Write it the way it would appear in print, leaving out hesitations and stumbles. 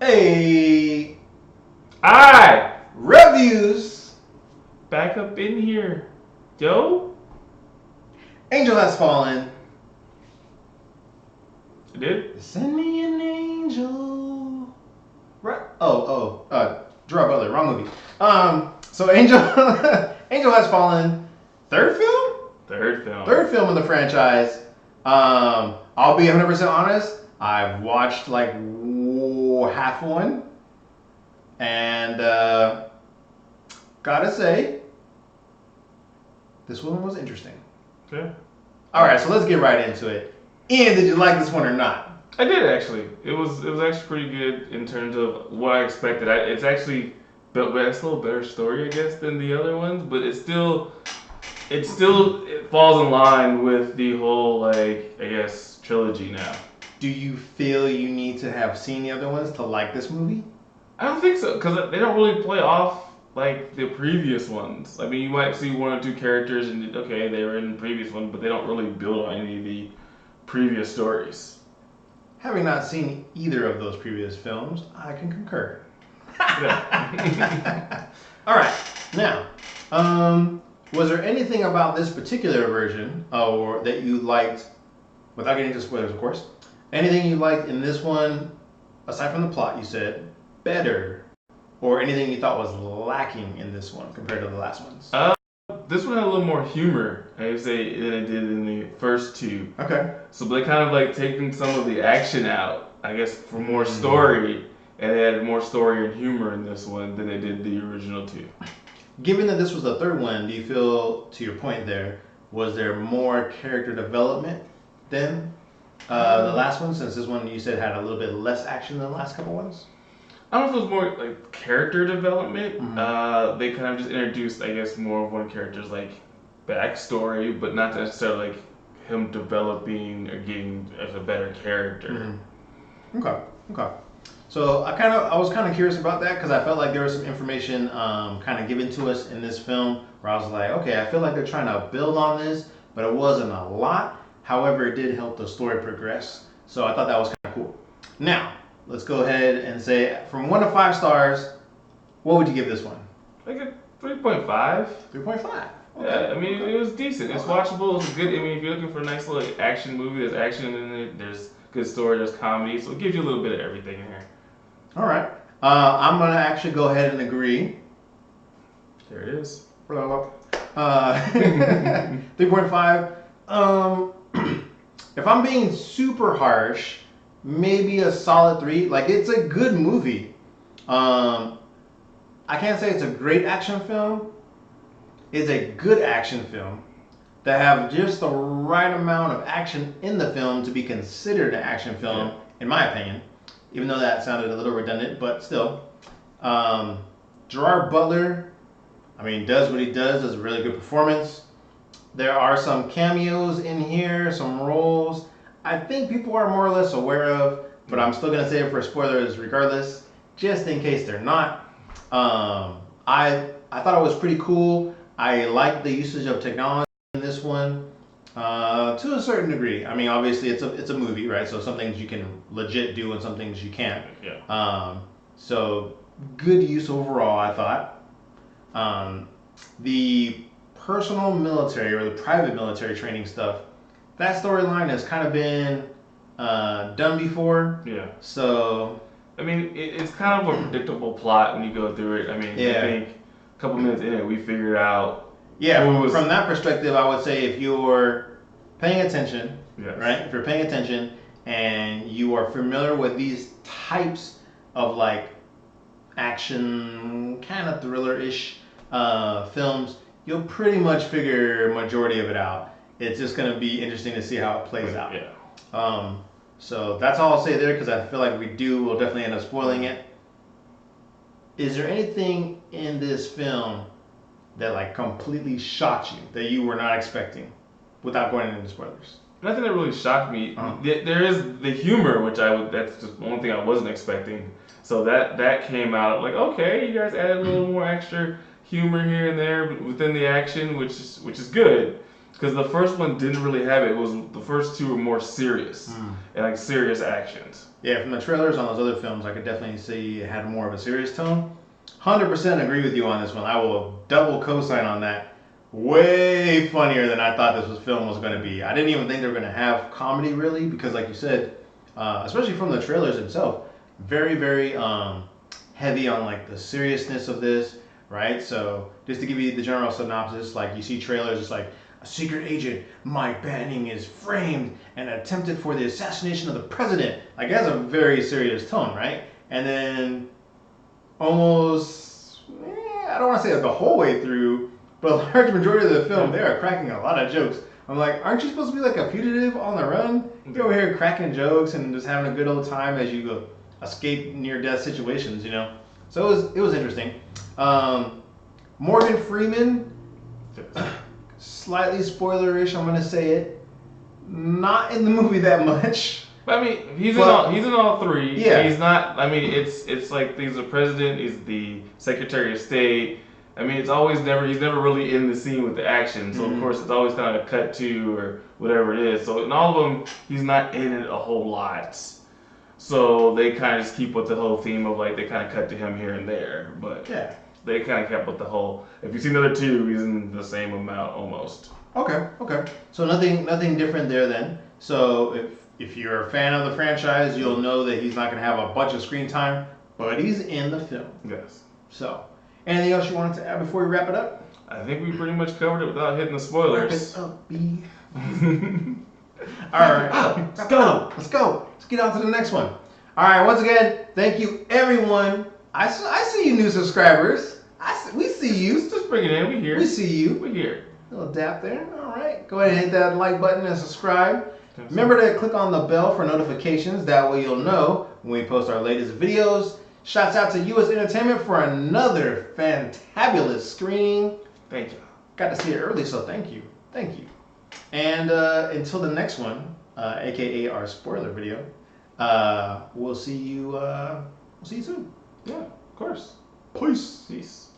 Hey, Alright, reviews. back up in here. Yo, Angel has fallen. it did? Send me an angel. Right? Gerard Butler, wrong movie. So Angel, Angel has fallen. Third film, Third film. third film in the franchise. I'll be 100% honest. I've watched like half one, and gotta say, this one was interesting. Yeah. All right, so let's get right into it. Ian, did you like this one or not? I did actually. It was actually pretty good in terms of what I expected. It's actually built, but it's a little better story, I guess, than the other ones. But it falls in line with the whole like I guess trilogy now. Do you feel you need to have seen the other ones to like this movie? I don't think so because they don't really play off like the previous ones. I mean, you might see one or two characters and okay, they were in the previous one, but they don't really build on any of the previous stories. Having not seen either of those previous films, I can concur. Yeah. All right, now, was there anything about this particular version, or that you liked, without getting into spoilers, of course? Anything you liked in this one, aside from the plot, you said better, or anything you thought was lacking in this one compared to the last ones? uh, this one had a little more humor, I would say, than it did in the first two. Okay. So they kind of like taking some of the action out, I guess, for more Mm. story, and they added more story and humor in this one than they did the original two. Given that this was the third one, do you feel, to your point there, was there more character development than the Uh, last one? Since this one you said had a little bit less action than the last couple ones. I don't know if it was more like character development. Mm-hmm. They kind of just introduced, I guess, more of one character's like backstory, but not necessarily like him developing or getting as a better character. Mm-hmm. Okay. Okay. So I was kind of curious about that because I felt like there was some information kind of given to us in this film where I was like, okay, I feel like they're trying to build on this, but it wasn't a lot. However, it did help the story progress. So I thought that was kind of cool. Now, let's go ahead and say from 1 to 5 stars, what would you give this one? Like a 3.5. 3.5. Okay. Yeah, I mean Okay. it was decent. It's Okay. watchable. It's good. I mean, if you're looking for a nice little action movie, there's action in it. There's good story. There's comedy. So it gives you a little bit of everything in here. All right. I'm gonna actually go ahead and agree. There it is. Uh, 3.5. Um, if I'm being super harsh, maybe a solid three. Like it's a good movie. Um, I can't say it's a great action film. It's a good action film that have just the right amount of action in the film to be considered an action Yeah. film, in my opinion. Even though that sounded a little redundant, but still. Um, Gerard Butler, I mean, does what he does a really good performance. There are some cameos in here, some roles I think people are more or less aware of, but I'm still gonna say it for spoilers regardless, just in case they're not. I thought it was pretty cool. I like the usage of technology in this one to a certain degree. I mean, obviously it's a movie, right? So some things you can legit do and some things you can't. Yeah. So good use overall, I thought. Um, the personal military or the private military training stuff, that storyline has kind of been done before. Yeah. So I mean, it's kind of a predictable plot when you go through it. I mean, I yeah, think a couple minutes in it, we figured out yeah. who From was. that perspective, I would say if you're paying attention, Yes. right? If you're paying attention and you are familiar with these types of like action, kind of thriller-ish films, you'll pretty much figure majority of it out. It's just gonna be interesting to see how it plays out. Yeah. Um, so that's all I'll say there because I feel like if we do, we'll definitely end up spoiling it. Is there anything in this film that like completely shocked you that you were not expecting, without going into spoilers? Nothing that really shocked me. Uh-huh. There is the humor, which I would. That's just one thing I wasn't expecting. So that came out like okay, you guys added a little more extra humor here and there within the action, which is good. Because the first one didn't really have it. It was the first two were more serious and like serious actions. Yeah, from the trailers on those other films, I could definitely see it had more of a serious tone. 100% agree with you on this one. I will double co-sign on that. Way funnier than I thought film was going to be. I didn't even think they were going to have comedy really, because like you said, especially from the trailers itself, very very heavy on like the seriousness of this, right? So just to give you the general synopsis, like you see trailers, it's like a secret agent, Mike Banning, is framed and attempted for the assassination of the president. Like it has a very serious tone, right? And then almost, I don't want to say the whole way through, but a large majority of the film, they are cracking a lot of jokes. I'm like, aren't you supposed to be like a fugitive on the run? You're over here cracking jokes and just having a good old time as you go escape near-death situations, you know? So it was interesting. Morgan Freeman, slightly spoilerish, I'm going to say it. Not in the movie that much. I mean, he's in all three. Yeah. He's not. I mean, it's like he's the president. He's the Secretary of State. I mean, he's never really in the scene with the action. So of course, it's always kind of a cut to or whatever it is. So in all of them, he's not in it a whole lot. So they kind of just keep with the whole theme of like they kind of cut to him here and there, but Yeah. they kind of kept with the whole. If you see the other two, he's in the same amount almost. Okay. So nothing different there then. So if you're a fan of the franchise, you'll know that he's not going to have a bunch of screen time, but he's in the film. Yes. So, anything else you wanted to add before we wrap it up? I think we pretty much covered it without hitting the spoilers. Wrap it up, B. All right, let's go. Let's get on to the next one. All right, once again, thank you everyone. I see you new subscribers. We see you. Just bring it in. We here. We see you. We here. Little dap there. All right, go ahead and hit that like button and subscribe. Remember to click on the bell for notifications. That way you'll know when we post our latest videos. Shouts out to US Entertainment for another fantabulous screening. Thank you. Got to see it early, so thank you. And until the next one, aka our spoiler video, we'll see you soon. Yeah, of course. Peace. Peace.